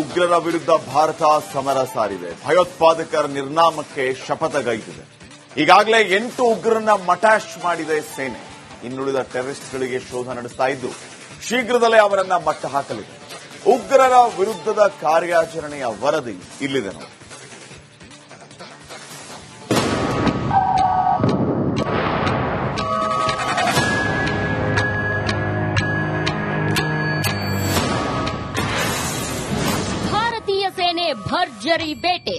ಉಗ್ರರ ವಿರುದ್ಧ ಭಾರತ ಸಮರ ಸಾರಿದೆ. ಭಯೋತ್ಪಾದಕರ ನಿರ್ನಾಮಕ್ಕೆ ಶಪಥಗೈದಿದೆ. ಈಗಾಗಲೇ 8 ಉಗ್ರರನ್ನ ಮಟಾಶ್ ಮಾಡಿದೆ ಸೇನೆ. ಇನ್ನುಳಿದ ಟೆರರಿಸ್ಟ್ಗಳಿಗೆ ಶೋಧ ನಡೆಸ್ತಾ ಇದ್ದು ಶೀಘ್ರದಲ್ಲೇ ಅವರನ್ನ ಮಟ್ಟ ಹಾಕಲಿದೆ. ಉಗ್ರರ ವಿರುದ್ಧದ ಕಾರ್ಯಾಚರಣೆಯ ವರದಿ ಇಲ್ಲಿದೆ ನೋಡಿ. ಭಾರತೀಯ ಸೇನೆ ಭರ್ಜರಿ ಬೇಟೆ.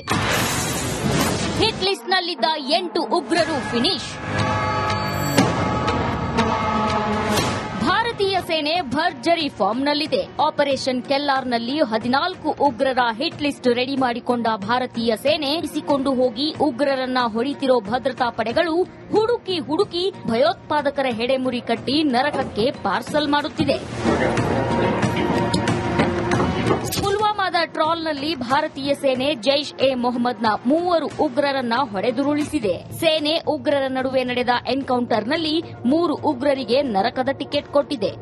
ಹಿಟ್ ಲಿಸ್ಟ್ನಲ್ಲಿದ್ದ 8 ಉಗ್ರರು ಫಿನಿಶ್. ಭಾರತೀಯ ಸೇನೆ ಭರ್ಜರಿ ಫಾರ್ಮ್ನಲ್ಲಿದೆ. ಆಪರೇಷನ್ ಕೆಲ್ಲಾರ್ನಲ್ಲಿ 14 ಉಗ್ರರ ಹಿಟ್ ಲಿಸ್ಟ್ ರೆಡಿ ಮಾಡಿಕೊಂಡ ಭಾರತೀಯ ಸೇನೆ ಇಸಿಕೊಂಡು ಹೋಗಿ ಉಗ್ರರನ್ನ ಹೊಡಿತಿರೋ ಭದ್ರತಾ ಪಡೆಗಳು ಹುಡುಕಿ ಭಯೋತ್ಪಾದಕರ ಹೆಡೆಮುರಿ ಕಟ್ಟಿ ನರಕಕ್ಕೆ ಪಾರ್ಸಲ್ ಮಾಡುತ್ತಿದೆ. ಪುಲ್ವಾಮಾದ ಟ್ರಾಲ್ನಲ್ಲಿ ಭಾರತೀಯ ಸೇನೆ ಜೈಷ್ ಎ ಮೊಹಮ್ಮದ್ನ 3 ಉಗ್ರರನ್ನ ಹೊಡೆದುರುಳಿಸಿದೆ. ಸೇನೆ ಉಗ್ರರ ನಡುವೆ ನಡೆದ ಎನ್ಕೌಂಟರ್ನಲ್ಲಿ 3 ಉಗ್ರರಿಗೆ ನರಕದ ಟಿಕೆಟ್ ಕೊಟ್ಟಿದೆ.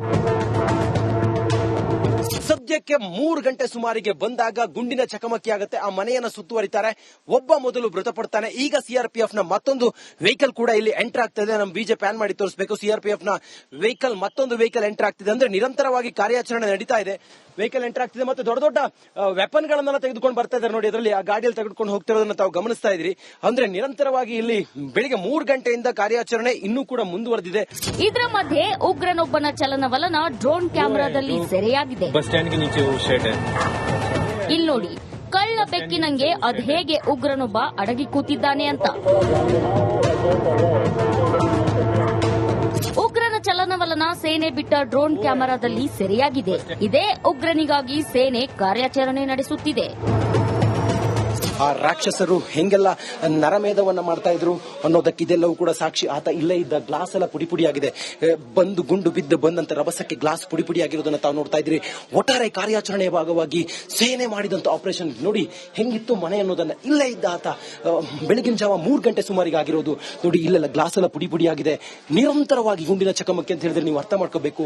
ಸದ್ಯಕ್ಕೆ 3 ಗಂಟೆ ಸುಮಾರಿಗೆ ಬಂದಾಗ ಗುಂಡಿನ ಚಕಮಕಿ ಆಗುತ್ತೆ. ಆ ಮನೆಯನ್ನ ಸುತ್ತುವರಿತಾರೆ. ಒಬ್ಬ ಮೊದಲು ಮೃತಪಡ್ತಾನೆ. ಈಗ ಸಿಆರ್ಪಿಎಫ್ ನ ಮತ್ತೊಂದು ವೆಹಿಕಲ್ ಕೂಡ ಇಲ್ಲಿ ಎಂಟರ್ ಆಗ್ತದೆ. ನಮ್ಮ ಬಿಜೆ ಪ್ಯಾನ್ ಮಾಡಿ ತೋರಿಸಬೇಕು. ಸಿಆರ್ಪಿಎಫ್ ನ ವೆಹಿಕಲ್ ಮತ್ತೊಂದು ವೆಹಿಕಲ್ ಎಂಟರ್ ಆಗ್ತಿದೆ. ಅಂದ್ರೆ ನಿರಂತರವಾಗಿ ಕಾರ್ಯಾಚರಣೆ ನಡೀತಾ ಇದೆ. ವೆಹಿಕಲ್ ಎಂಟರ್ ಆಗ್ತಿದೆ ಮತ್ತು ದೊಡ್ಡ ದೊಡ್ಡ ವೆಪನ್ ಗಳನ್ನೆಲ್ಲ ತೆಗೆದುಕೊಂಡು ಬರ್ತಾ ಇದ್ದಾರೆ ನೋಡಿ. ಅದರಲ್ಲಿ ಆ ಗಾಡಿಯಲ್ಲಿ ತೆಗೆದುಕೊಂಡು ಹೋಗ್ತಿರೋದನ್ನ ತಾವು ಗಮನಿಸ್ತಾ ಇದ್ರಿ. ಅಂದ್ರೆ ನಿರಂತರವಾಗಿ ಇಲ್ಲಿ ಬೆಳಿಗ್ಗೆ 3 ಗಂಟೆಯಿಂದ ಕಾರ್ಯಾಚರಣೆ ಇನ್ನೂ ಕೂಡ ಮುಂದುವರೆದಿದೆ. ಇದರ ಮಧ್ಯೆ ಉಗ್ರನೊಬ್ಬನ ಚಲನವಲನ ಡ್ರೋನ್ ಕ್ಯಾಮೆರಾದಲ್ಲಿ ಸೆರೆಯಾಗಿದೆ. ಇಲ್ಲಿ ನೋಡಿ, ಕಳ್ಳ ಬೆಕ್ಕಿನಂಗೆ ಅದ್ಹೇಗೆ ಉಗ್ರನೊಬ್ಬ ಅಡಗಿ ಕೂತಿದ್ದಾನೆ ಅಂತ. ಉಗ್ರನ ಚಲನವಲನ ಸೇನೆ ಬಿಟ್ಟ ಡ್ರೋನ್ ಕ್ಯಾಮೆರಾದಲ್ಲಿ ಸೆರೆಯಾಗಿದೆ. ಇದೇ ಉಗ್ರನಿಗಾಗಿ ಸೇನೆ ಕಾರ್ಯಾಚರಣೆ ನಡೆಸುತ್ತಿದೆ. ಆ ರಾಕ್ಷಸರು ಹೆಂಗೆಲ್ಲ ನರಮೇಧವನ್ನ ಮಾಡ್ತಾ ಇದ್ರು ಅನ್ನೋದಕ್ಕಿದೆಲ್ಲವೂ ಕೂಡ ಸಾಕ್ಷಿ. ಆತ ಇಲ್ಲೇ ಇದ್ದ ಗ್ಲಾಸ್ ಎಲ್ಲ ಪುಡಿಪುಡಿಯಾಗಿದೆ. ಗುಂಡು ಬಿದ್ದು ಬಂದಂತ ರಭಸಕ್ಕೆ ಗ್ಲಾಸ್ ಪುಡಿಪುಡಿಯಾಗಿರೋದನ್ನ ತಾವು ನೋಡ್ತಾ ಇದ್ರಿ. ಒಟ್ಟಾರೆ ಕಾರ್ಯಾಚರಣೆಯ ಭಾಗವಾಗಿ ಸೇನೆ ಮಾಡಿದಂತ ಆಪರೇಷನ್ ನೋಡಿ ಹೆಂಗಿತ್ತು ಮನೆ ಅನ್ನೋದನ್ನ. ಇಲ್ಲೇ ಇದ್ದ ಆತ ಬೆಳಗಿನ ಜಾವ 3 ಗಂಟೆ ಸುಮಾರಿಗೆ ಆಗಿರೋದು ನೋಡಿ. ಇಲ್ಲೆಲ್ಲ ಗ್ಲಾಸ್ ಎಲ್ಲ ಪುಡಿಪುಡಿಯಾಗಿದೆ. ನಿರಂತರವಾಗಿ ಗುಂಡಿನ ಚಕಮಕಿ ಅಂತ ಹೇಳಿದ್ರೆ ನೀವು ಅರ್ಥ ಮಾಡ್ಕೋಬೇಕು.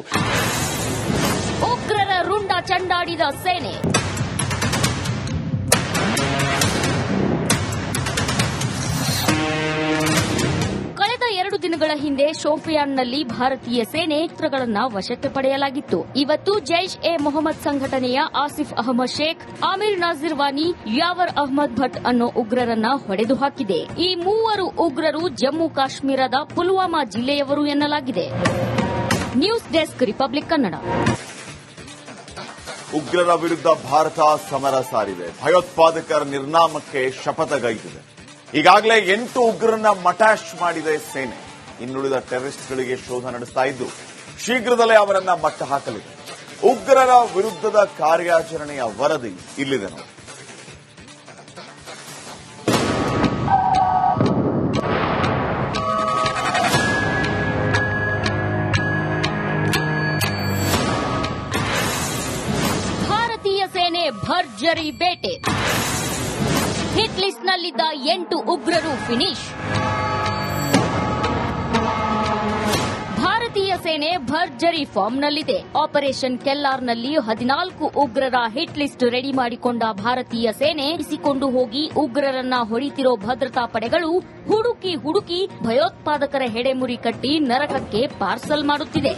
ಉಗ್ರರ ರುಂಡ ಚಂಡಾಡಿದ ಸೇನೆ. ಕಳೆದ 2 ದಿನಗಳ ಹಿಂದೆ ಶೋಪಿಯಾನ್ನಲ್ಲಿ ಭಾರತೀಯ ಸೇನೆ ಅಸ್ತ್ರಗಳನ್ನು ವಶಕ್ಕೆ ಪಡೆಯಲಾಗಿತ್ತು. ಇವತ್ತು ಜೈಷ್ ಎ ಮೊಹಮ್ಮದ್ ಸಂಘಟನೆಯ ಆಸಿಫ್ ಅಹಮದ್ ಶೇಖ್, ಆಮಿರ್ ನಾಜಿರ್ ವಾನಿ, ಯಾವರ್ ಅಹಮದ್ ಭಟ್ ಅನ್ನೋ ಉಗ್ರರನ್ನ ಹೊಡೆದು ಹಾಕಿದೆ. ಈ 3 ಉಗ್ರರು ಜಮ್ಮು ಕಾಶ್ಮೀರದ ಪುಲ್ವಾಮಾ ಜಿಲ್ಲೆಯವರು ಎನ್ನಲಾಗಿದೆ. News desk, republic Kannada. ಉಗ್ರರ ವಿರುದ್ಧ ಭಾರತ ಸಮರ ಸಾರಿದೆ. ಭಯೋತ್ಪಾದಕರ ನಿರ್ನಾಮಕ್ಕೆ ಶಪಥಗೈದಿದೆ. ಈಗಾಗಲೇ 8 ಉಗ್ರರನ್ನ ಮಟಾಶ್ ಮಾಡಿದೆ ಸೇನೆ. ಇನ್ನುಳಿದ ಟೆರರಿಸ್ಟ್ಗಳಿಗೆ ಶೋಧ ನಡೆಸ್ತಾ ಇದ್ದು ಶೀಘ್ರದಲ್ಲೇ ಅವರನ್ನ ಮಟ್ಟ ಹಾಕಲಿದೆ. ಉಗ್ರರ ವಿರುದ್ಧದ ಕಾರ್ಯಾಚರಣೆಯ ವರದಿ ಇಲ್ಲಿದೆ ನೋಡಿ. ಭಾರತೀಯ ಸೇನೆ ಭರ್ಜರಿ ಬೇಟೆ. ಹಿಟ್ ಲಿಸ್ಟ್ನಲ್ಲಿದ್ದ 8 ಉಗ್ರರು ಫಿನಿಶ್. ಭಾರತೀಯ ಸೇನೆ ಭರ್ಜರಿ ಫಾರ್ಮ್ನಲ್ಲಿದೆ. ಆಪರೇಷನ್ ಕೆಲ್ಲಾರ್ನಲ್ಲಿ 14 ಉಗ್ರರ ಹಿಟ್ ಲಿಸ್ಟ್ ರೆಡಿ ಮಾಡಿಕೊಂಡ ಭಾರತೀಯ ಸೇನೆ ಇಸಿಕೊಂಡು ಹೋಗಿ ಉಗ್ರರನ್ನ ಹೊಡಿತಿರೋ ಭದ್ರತಾ ಪಡೆಗಳು ಹುಡುಕಿ ಭಯೋತ್ಪಾದಕರ ಹೆಡೆಮುರಿ ಕಟ್ಟಿ ನರಕಕ್ಕೆ ಪಾರ್ಸಲ್ ಮಾಡುತ್ತಿದೆ.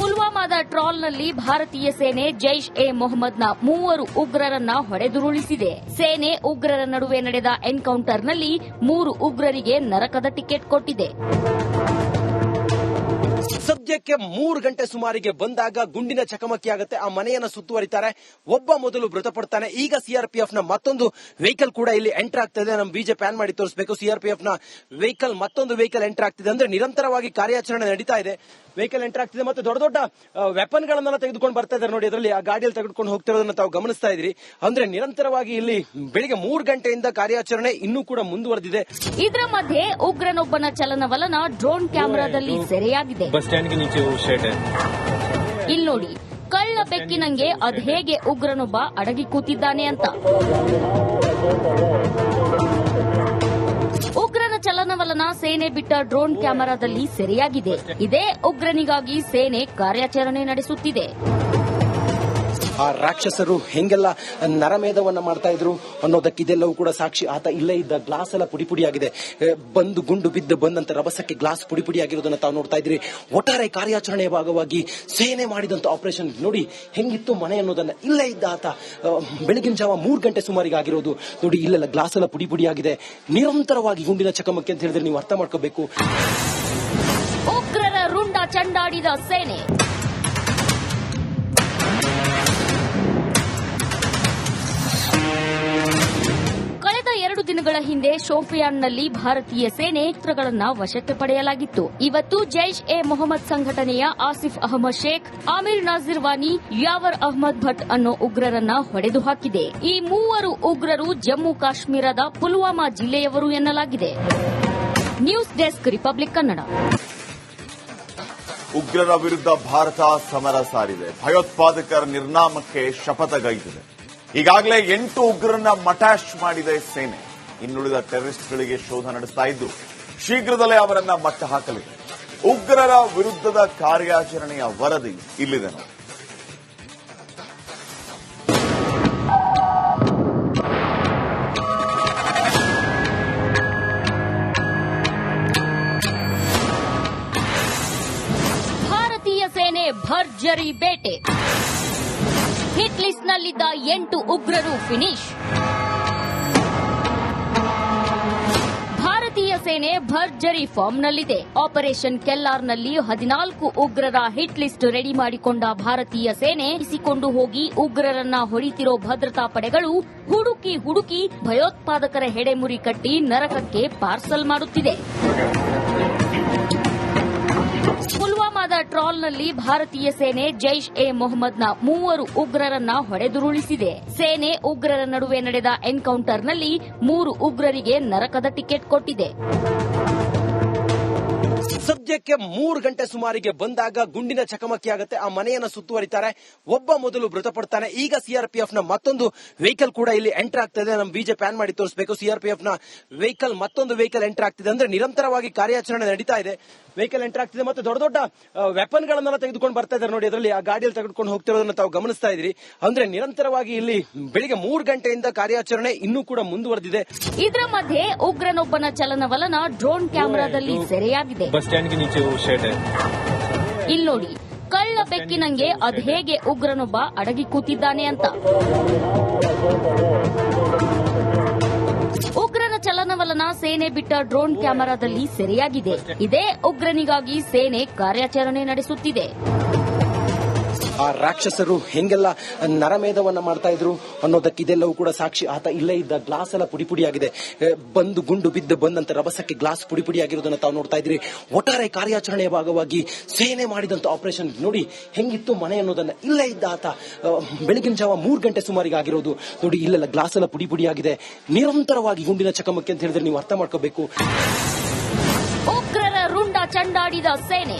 ಪುಲ್ವಾಮಾದ ಟ್ರಾಲ್ನಲ್ಲಿ ಭಾರತೀಯ ಸೇನೆ ಜೈಷ್ ಎ ಮೊಹಮ್ಮದ್ನ 3 ಉಗ್ರರನ್ನ ಹೊಡೆದುರುಳಿಸಿದೆ. ಸೇನೆ ಉಗ್ರರ ನಡುವೆ ನಡೆದ ಎನ್ಕೌಂಟರ್ನಲ್ಲಿ 3 ಉಗ್ರರಿಗೆ ನರಕದ ಟಿಕೆಟ್ ಕೊಟ್ಟಿದೆ. ಸದ್ಯಕ್ಕೆ 3 ಗಂಟೆ ಸುಮಾರಿಗೆ ಬಂದಾಗ ಗುಂಡಿನ ಚಕಮಕಿ ಆಗುತ್ತೆ. ಆ ಮನೆಯನ್ನ ಸುತ್ತುವರಿತಾರೆ. ಒಬ್ಬ ಮೊದಲು ಮೃತಪಡ್ತಾನೆ. ಈಗ ಸಿಆರ್ಪಿಎಫ್ ನ ಮತ್ತೊಂದು ವೆಹಿಕಲ್ ಕೂಡ ಇಲ್ಲಿ ಎಂಟರ್ ಆಗ್ತದೆ. ನಮ್ಮ ಬಿಜೆ ಪ್ಯಾನ್ ಮಾಡಿ ತೋರಿಸಬೇಕು. ಸಿಆರ್ಪಿಎಫ್ ನ ವೆಹಿಕಲ್ ಮತ್ತೊಂದು ವೆಹಿಕಲ್ ಎಂಟರ್ ಆಗ್ತಿದೆ. ಅಂದ್ರೆ ನಿರಂತರವಾಗಿ ಕಾರ್ಯಾಚರಣೆ ನಡೀತಾ ಇದೆ. ವೆಹಿಕಲ್ ಎಂಟರ್ ಆಗ್ತಿದೆ ಮತ್ತು ದೊಡ್ಡ ದೊಡ್ಡ ವೆಪನ್ ಗಳನ್ನೆಲ್ಲ ತೆಗೆದುಕೊಂಡು ಬರ್ತಾ ಇದ್ದಾರೆ ನೋಡಿ. ಅದರಲ್ಲಿ ಆ ಗಾಡಿಯಲ್ಲಿ ತೆಗೆದುಕೊಂಡು ಹೋಗ್ತಿರೋದನ್ನ ತಾವು ಗಮನಿಸ್ತಾ ಇದ್ರಿ. ಅಂದ್ರೆ ನಿರಂತರವಾಗಿ ಇಲ್ಲಿ ಬೆಳಿಗ್ಗೆ 3 ಗಂಟೆಯಿಂದ ಕಾರ್ಯಾಚರಣೆ ಇನ್ನೂ ಕೂಡ ಮುಂದುವರೆದಿದೆ. ಇದರ ಮಧ್ಯೆ ಉಗ್ರನೊಬ್ಬನ ಚಲನವಲನ ಡ್ರೋನ್ ಕ್ಯಾಮೆರಾದಲ್ಲಿ ಸೆರೆಯಾಗಿದೆ. ಇಲ್ಲಿ ನೋಡಿ, ಕಳ್ಳ ಬೆಕ್ಕಿನಂಗೆ ಅದ್ಹೇಗೆ ಉಗ್ರನೊಬ್ಬ ಅಡಗಿ ಕೂತಿದ್ದಾನೆ ಅಂತ. ಉಗ್ರನ ಚಲನವಲನ ಸೇನೆ ಬಿಟ್ಟ ಡ್ರೋನ್ ಕ್ಯಾಮೆರಾದಲ್ಲಿ ಸೆರೆಯಾಗಿದೆ. ಇದೇ ಉಗ್ರನಿಗಾಗಿ ಸೇನೆ ಕಾರ್ಯಾಚರಣೆ ನಡೆಸುತ್ತಿದೆ. ಆ ರಾಕ್ಷಸರು ಹೆಂಗೆಲ್ಲ ನರಮೇಧವನ್ನ ಮಾಡ್ತಾ ಇದ್ರು ಅನ್ನೋದಕ್ಕೆ ಇದೆಲ್ಲವೂ ಕೂಡ ಸಾಕ್ಷಿ. ಆತ ಇಲ್ಲೇ ಇದ್ದ ಗ್ಲಾಸ್ ಎಲ್ಲ ಪುಡಿ ಪುಡಿಯಾಗಿದೆ, ಬಂದು ಗುಂಡು ಬಿದ್ದು ಬಂದಂತ ರಭಸಕ್ಕೆ ಗ್ಲಾಸ್ ಪುಡಿ ಪುಡಿಯಾಗಿರೋದನ್ನ ತಾವು ನೋಡ್ತಾ ಇದ್ರಿ. ಒಟ್ಟಾರೆ ಕಾರ್ಯಾಚರಣೆಯ ಭಾಗವಾಗಿ ಸೇನೆ ಮಾಡಿದಂತ ಆಪರೇಷನ್ ನೋಡಿ ಹೆಂಗಿತ್ತು ಮನೆ ಅನ್ನೋದನ್ನ. ಇಲ್ಲೇ ಇದ್ದ ಆತ ಬೆಳಗಿನ ಜಾವ 3 ಗಂಟೆ ಸುಮಾರಿಗೆ ಆಗಿರೋದು ನೋಡಿ. ಇಲ್ಲೆಲ್ಲ ಗ್ಲಾಸ್ ಎಲ್ಲ ಪುಡಿ ಪುಡಿಯಾಗಿದೆ, ನಿರಂತರವಾಗಿ ಗುಂಡಿನ ಚಕಮಕಿ ಅಂತ ಹೇಳಿದ್ರೆ ನೀವು ಅರ್ಥ ಮಾಡ್ಕೋಬೇಕು. ಉಗ್ರರ ರುಂಡ ಚಂಡಾಡಿದ ಸೇನೆ. ಕಳೆದ 2 ದಿನಗಳ ಹಿಂದೆ ಶೋಪಿಯಾನ್ನಲ್ಲಿ ಭಾರತೀಯ ಸೇನೆ ಅಸ್ತ್ರಗಳನ್ನು ವಶಕ್ಕೆ ಪಡೆಯಲಾಗಿತ್ತು. ಇವತ್ತು ಜೈಷ್ ಎ ಮೊಹಮ್ಮದ್ ಸಂಘಟನೆಯ ಆಸಿಫ್ ಅಹಮದ್ ಶೇಖ್, ಆಮಿರ್ ನಾಜಿರ್ ವಾನಿ, ಯಾವರ್ ಅಹ್ಮದ್ ಭಟ್ ಅನ್ನೋ ಉಗ್ರರನ್ನ ಹೊಡೆದು ಹಾಕಿದೆ. ಈ 3 ಉಗ್ರರು ಜಮ್ಮು ಕಾಶ್ಮೀರದ ಪುಲ್ವಾಮಾ ಜಿಲ್ಲೆಯವರು ಎನ್ನಲಾಗಿದೆ. News desk, republic Kannada. ಉಗ್ರರ ವಿರುದ್ಧ ಭಾರತ ಸಮರ ಸಾರಿದೆ. ಭಯೋತ್ಪಾದಕರ ನಿರ್ನಾಮಕ್ಕೆ ಶಪಥಗೈದಿದೆ. ಈಗಾಗಲೇ 8 ಉಗ್ರರನ್ನ ಮಟಾಶ್ ಮಾಡಿದೆ ಸೇನೆ. ಇನ್ನುಳಿದ ಟೆರರಿಸ್ಟ್ಗಳಿಗೆ ಶೋಧ ನಡೆಸ್ತಾ ಇದ್ದು ಶೀಘ್ರದಲ್ಲೇ ಅವರನ್ನ ಮಟ್ಟ ಹಾಕಲಿದೆ. ಉಗ್ರರ ವಿರುದ್ಧದ ಕಾರ್ಯಾಚರಣೆಯ ವರದಿ ಇಲ್ಲಿದೆ ನೋಡಿ. ಭಾರತೀಯ ಸೇನೆ ಭರ್ಜರಿ ಬೇಟೆ. ಹಿಟ್ ಲಿಸ್ಟ್ನಲ್ಲಿದ್ದ 8 ಉಗ್ರರು ಫಿನಿಶ್. ಭಾರತೀಯ ಸೇನೆ ಭರ್ಜರಿ ಫಾರ್ಮ್ನಲ್ಲಿದೆ. ಆಪರೇಷನ್ ಕೆಲ್ಲಾರ್ನಲ್ಲಿ 14 ಉಗ್ರರ ಹಿಟ್ ಲಿಸ್ಟ್ ರೆಡಿ ಮಾಡಿಕೊಂಡ ಭಾರತೀಯ ಸೇನೆ ಇಸಿಕೊಂಡು ಹೋಗಿ ಉಗ್ರರನ್ನ ಹೊಡಿತಿರೋ ಭದ್ರತಾ ಪಡೆಗಳು ಹುಡುಕಿ ಭಯೋತ್ಪಾದಕರ ಹೆಡೆಮುರಿ ಕಟ್ಟಿ ನರಕಕ್ಕೆ ಪಾರ್ಸಲ್ ಮಾಡುತ್ತಿದೆ. ಪುಲ್ವಾಮಾದ ಟ್ರಾಲ್ನಲ್ಲಿ ಭಾರತೀಯ ಸೇನೆ ಜೈಷ್ ಎ ಮೊಹಮ್ಮದ್ನ 3 ಉಗ್ರರನ್ನ ಹೊಡೆದುರುಳಿಸಿದೆ. ಸೇನೆ ಉಗ್ರರ ನಡುವೆ ನಡೆದ ಎನ್ಕೌಂಟರ್ನಲ್ಲಿ 3 ಉಗ್ರರಿಗೆ ನರಕದ ಟಿಕೆಟ್ ಕೊಟ್ಟಿದೆ. ಸದ್ಯಕ್ಕೆ 3 ಗಂಟೆ ಸುಮಾರಿಗೆ ಬಂದಾಗ ಗುಂಡಿನ ಚಕಮಕಿ ಆಗುತ್ತೆ. ಆ ಮನೆಯನ್ನ ಸುತ್ತುವರಿತಾರೆ. ಒಬ್ಬ ಮೊದಲು ಮೃತಪಡ್ತಾನೆ. ಈಗ ಸಿಆರ್ಪಿಎಫ್ ನ ಮತ್ತೊಂದು ವೆಹಿಕಲ್ ಕೂಡ ಇಲ್ಲಿ ಎಂಟರ್ ಆಗ್ತದೆ. ನಮ್ ಬಿಜೆ ಪ್ಯಾನ್ ಮಾಡಿ ತೋರಿಸಬೇಕು. ಸಿಆರ್ಪಿಎಫ್ ನ ವೆಹಿಕಲ್ ಮತ್ತೊಂದು ವೆಹಿಕಲ್ ಎಂಟರ್ ಆಗ್ತಿದೆ. ಅಂದ್ರೆ ನಿರಂತರವಾಗಿ ಕಾರ್ಯಾಚರಣೆ ನಡೀತಾ ಇದೆ. ವೆಹಿಕಲ್ ಎಂಟರ್ ಆಗ್ತಿದೆ ಮತ್ತೆ ದೊಡ್ಡ ದೊಡ್ಡ ವೆಪನ್ ಗಳನ್ನೆಲ್ಲ ತೆಗೆದುಕೊಂಡು ಬರ್ತಾ ಇದ್ದಾರೆ ನೋಡಿ. ಅದರಲ್ಲಿ ಆ ಗಾಡಿಯಲ್ಲಿ ತೆಗೆದುಕೊಂಡು ಹೋಗ್ತಿರೋದನ್ನ ತಾವು ಗಮನಿಸ್ತಾ ಇದ್ರಿ. ಅಂದ್ರೆ ನಿರಂತರವಾಗಿ ಇಲ್ಲಿ ಬೆಳಿಗ್ಗೆ 3 ಗಂಟೆಯಿಂದ ಕಾರ್ಯಾಚರಣೆ ಇನ್ನೂ ಕೂಡ ಮುಂದುವರೆದಿದೆ. ಇದರ ಮಧ್ಯೆ ಉಗ್ರನೊಬ್ಬನ ಚಲನವಲನ ಡ್ರೋನ್ ಕ್ಯಾಮೆರಾದಲ್ಲಿ ಸೆರೆಯಾಗಿದೆ. ಇಲ್ಲಿ ನೋಡಿ, ಕಳ್ಳ ಬೆಕ್ಕಿನಂಗೆ ಅದ್ ಹೇಗೆ ಉಗ್ರನೊಬ್ಬ ಅಡಗಿ ಕೂತಿದ್ದಾನೆ ಅಂತ. ಉಗ್ರನ ಚಲನವಲನ ಸೇನೆ ಬಿಟ್ಟ ಡ್ರೋನ್ ಕ್ಯಾಮೆರಾದಲ್ಲಿ ಸೆರೆಯಾಗಿದೆ. ಇದೇ ಉಗ್ರನಿಗಾಗಿ ಸೇನೆ ಕಾರ್ಯಾಚರಣೆ ನಡೆಸುತ್ತಿದೆ. ಆ ರಾಕ್ಷಸರು ಹೆಂಗೆಲ್ಲ ನರಮೇಧವನ್ನ ಮಾಡ್ತಾ ಇದ್ರು ಅನ್ನೋದಕ್ಕೆ ಇದೆಲ್ಲವೂ ಕೂಡ ಸಾಕ್ಷಿ. ಆತ ಇಲ್ಲೇ ಇದ್ದ ಗ್ಲಾಸ್ ಎಲ್ಲ ಪುಡಿ ಪುಡಿಯಾಗಿದೆ, ಬಂದು ಗುಂಡು ಬಿದ್ದು ಬಂದಂತ ರಭಸಕ್ಕೆ ಗ್ಲಾಸ್ ಪುಡಿ ಪುಡಿಯಾಗಿರೋದನ್ನ ತಾವು ನೋಡ್ತಾ ಇದ್ರಿ. ಒಟ್ಟಾರೆ ಕಾರ್ಯಾಚರಣೆಯ ಭಾಗವಾಗಿ ಸೇನೆ ಮಾಡಿದಂತ ಆಪರೇಷನ್ ನೋಡಿ ಹೆಂಗಿತ್ತು ಮನೆ ಅನ್ನೋದನ್ನ. ಇಲ್ಲೇ ಇದ್ದ ಆತ ಬೆಳಗಿನ ಜಾವ 3 ಗಂಟೆ ಸುಮಾರಿಗೆ ಆಗಿರೋದು ನೋಡಿ. ಇಲ್ಲೆಲ್ಲ ಗ್ಲಾಸ್ ಎಲ್ಲ ಪುಡಿ ಪುಡಿಯಾಗಿದೆ, ನಿರಂತರವಾಗಿ ಗುಂಡಿನ ಚಕಮಕಿ ಅಂತ ಹೇಳಿದ್ರೆ ನೀವು ಅರ್ಥ ಮಾಡ್ಕೋಬೇಕು. ಉಗ್ರರ ರುಂಡ ಚಂಡಾಡಿದ ಸೇನೆ.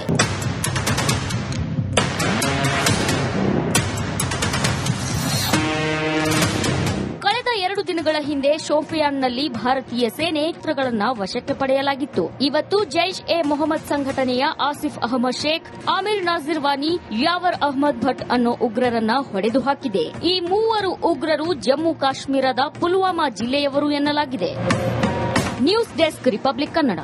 ಕಳೆದ 2 ದಿನಗಳ ಹಿಂದೆ ಶೋಪಿಯಾನ್ನಲ್ಲಿ ಭಾರತೀಯ ಸೇನೆ ಅಸ್ತ್ರಗಳನ್ನು ವಶಕ್ಕೆ ಪಡೆಯಲಾಗಿತ್ತು. ಇವತ್ತು ಜೈಷ್ ಎ ಮೊಹಮ್ಮದ್ ಸಂಘಟನೆಯ ಆಸಿಫ್ ಅಹಮದ್ ಶೇಖ್, ಆಮಿರ್ ನಾಜಿರ್ ವಾನಿ, ಯಾವರ್ ಅಹ್ಮದ್ ಭಟ್ ಅನ್ನೋ ಉಗ್ರರನ್ನ ಹೊಡೆದು ಹಾಕಿದೆ. ಈ 3 ಉಗ್ರರು ಜಮ್ಮು ಕಾಶ್ಮೀರದ ಪುಲ್ವಾಮಾ ಜಿಲ್ಲೆಯವರು ಎನ್ನಲಾಗಿದೆ. News desk, republic Kannada.